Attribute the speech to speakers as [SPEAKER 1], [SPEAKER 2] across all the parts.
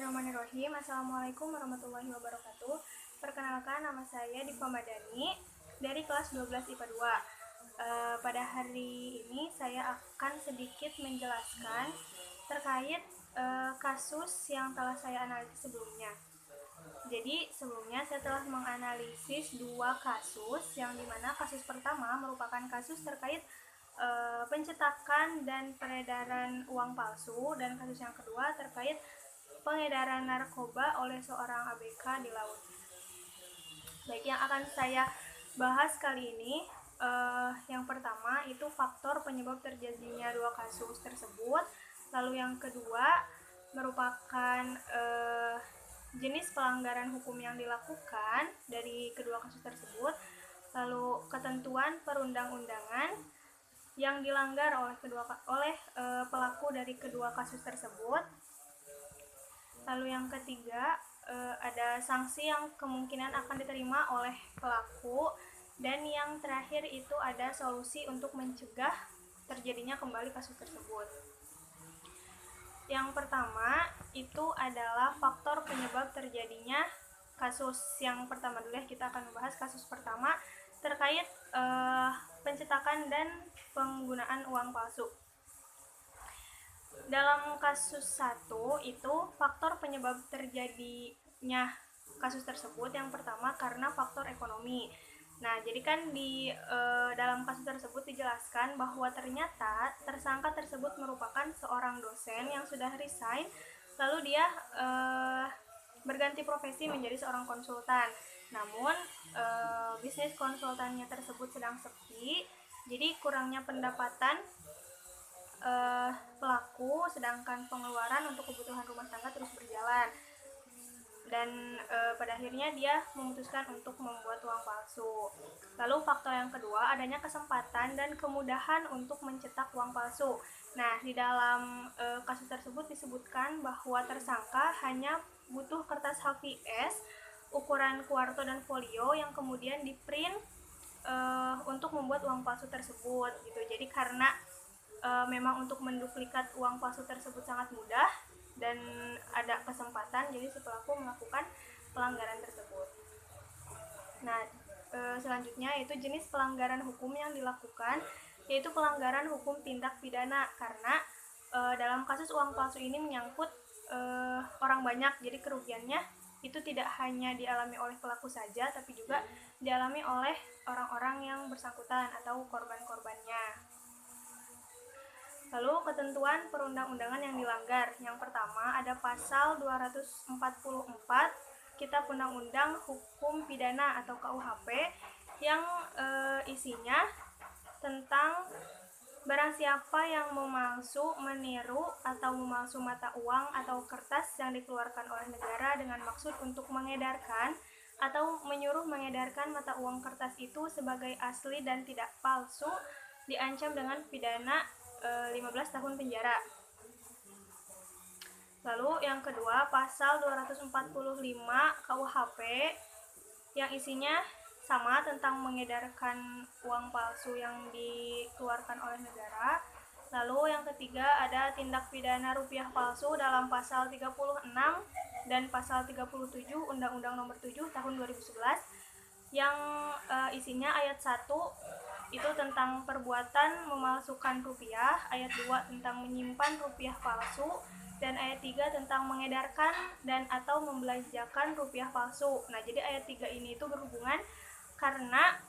[SPEAKER 1] Bismillahirrahmanirrahim. Assalamualaikum warahmatullahi wabarakatuh. Perkenalkan, nama saya Diva Madani dari kelas 12 IPA 2. Pada hari ini saya akan sedikit menjelaskan terkait kasus yang telah saya analisis sebelumnya. Jadi sebelumnya saya telah menganalisis dua kasus, yang dimana kasus pertama merupakan kasus terkait pencetakan dan peredaran uang palsu, dan kasus yang kedua terkait pengedaran narkoba oleh seorang ABK di laut. Baik, yang akan saya bahas kali ini yang pertama itu faktor penyebab terjadinya dua kasus tersebut. Lalu yang kedua merupakan jenis pelanggaran hukum yang dilakukan dari kedua kasus tersebut. Lalu ketentuan perundang-undangan yang dilanggar oleh pelaku dari kedua kasus tersebut. Lalu yang ketiga ada sanksi yang kemungkinan akan diterima oleh pelaku, dan yang terakhir itu ada solusi untuk mencegah terjadinya kembali kasus tersebut. Yang pertama itu adalah faktor penyebab terjadinya kasus. Yang pertama dulu ya, kita akan membahas kasus pertama terkait pencetakan dan penggunaan uang palsu. Dalam kasus 1 itu faktor penyebab terjadinya kasus tersebut yang pertama karena faktor ekonomi. Nah, jadi kan di dalam kasus tersebut dijelaskan bahwa ternyata tersangka tersebut merupakan seorang dosen yang sudah resign, lalu dia berganti profesi menjadi seorang konsultan. Namun bisnis konsultannya tersebut sedang sepi, jadi kurangnya pendapatan pelaku, sedangkan pengeluaran untuk kebutuhan rumah tangga terus berjalan. Dan pada akhirnya dia memutuskan untuk membuat uang palsu. Lalu faktor yang kedua, adanya kesempatan dan kemudahan untuk mencetak uang palsu. Nah, di dalam kasus tersebut disebutkan bahwa tersangka hanya butuh kertas HVS ukuran kuarto dan folio yang kemudian di-print untuk membuat uang palsu tersebut gitu. Jadi karena memang untuk menduplikat uang palsu tersebut sangat mudah dan ada kesempatan, jadi si pelaku melakukan pelanggaran tersebut. Nah, selanjutnya yaitu jenis pelanggaran hukum yang dilakukan, yaitu pelanggaran hukum tindak pidana, karena dalam kasus uang palsu ini menyangkut orang banyak, jadi kerugiannya itu tidak hanya dialami oleh pelaku saja, tapi juga dialami oleh orang-orang yang bersangkutan atau korban-korbannya. Lalu ketentuan perundang-undangan yang dilanggar. Yang pertama ada pasal 244 Kitab Undang-Undang Hukum Pidana atau KUHP yang isinya tentang barang siapa yang memalsu, meniru, atau memalsu mata uang atau kertas yang dikeluarkan oleh negara dengan maksud untuk mengedarkan atau menyuruh mengedarkan mata uang kertas itu sebagai asli dan tidak palsu, diancam dengan pidana 15 tahun penjara. Lalu yang kedua, pasal 245 KUHP yang isinya sama tentang mengedarkan uang palsu yang dikeluarkan oleh negara. Lalu yang ketiga ada tindak pidana rupiah palsu dalam pasal 36 dan pasal 37 Undang-Undang Nomor 7 Tahun 2011 yang isinya ayat 1 itu tentang perbuatan memalsukan rupiah, ayat 2 tentang menyimpan rupiah palsu, dan ayat 3 tentang mengedarkan dan atau membelanjakan rupiah palsu. Nah, jadi ayat 3 ini itu berhubungan karena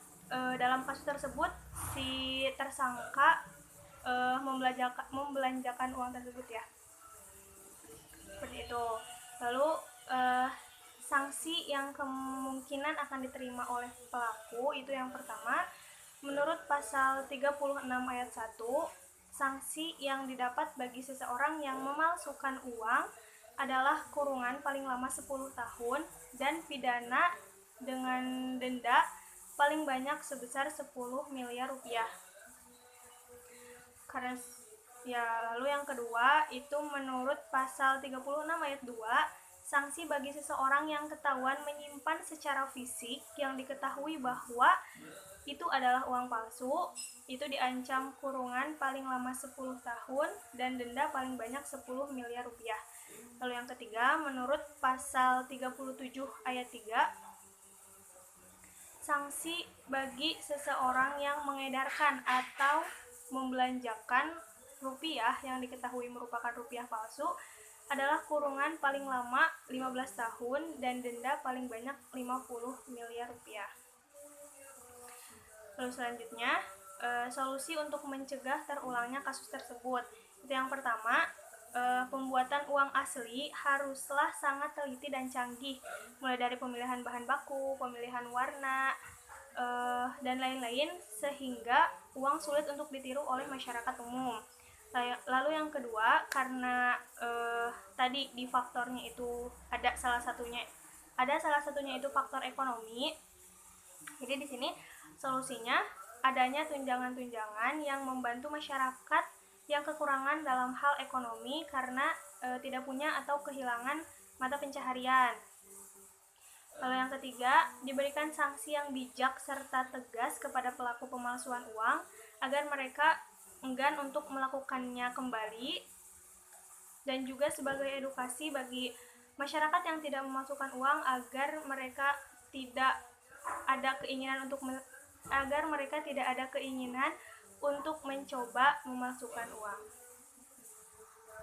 [SPEAKER 1] dalam kasus tersebut si tersangka membelanjakan uang tersebut ya. Seperti itu. Lalu sanksi yang kemungkinan akan diterima oleh pelaku itu yang pertama, menurut pasal 36 ayat 1, sanksi yang didapat bagi seseorang yang memalsukan uang adalah kurungan paling lama 10 tahun dan pidana dengan denda paling banyak sebesar 10 miliar rupiah. Karena lalu yang kedua itu menurut pasal 36 ayat 2, sanksi bagi seseorang yang ketahuan menyimpan secara fisik yang diketahui bahwa itu adalah uang palsu, itu diancam kurungan paling lama 10 tahun dan denda paling banyak 10 miliar rupiah. Lalu yang ketiga, menurut pasal 37 ayat 3, sanksi bagi seseorang yang mengedarkan atau membelanjakan rupiah yang diketahui merupakan rupiah palsu adalah kurungan paling lama 15 tahun dan denda paling banyak 50 miliar rupiah. Lalu selanjutnya, solusi untuk mencegah terulangnya kasus tersebut. Itu yang pertama, pembuatan uang asli haruslah sangat teliti dan canggih, mulai dari pemilihan bahan baku, pemilihan warna, dan lain-lain, sehingga uang sulit untuk ditiru oleh masyarakat umum. Lalu yang kedua, karena tadi di faktornya itu ada salah satunya itu faktor ekonomi. Jadi di sini solusinya adanya tunjangan-tunjangan yang membantu masyarakat yang kekurangan dalam hal ekonomi karena tidak punya atau kehilangan mata pencaharian. Lalu yang ketiga, diberikan sanksi yang bijak serta tegas kepada pelaku pemalsuan uang agar mereka enggan untuk melakukannya kembali, dan juga sebagai edukasi bagi masyarakat yang tidak memasukkan uang agar mereka tidak ada keinginan untuk mencoba memasukkan uang.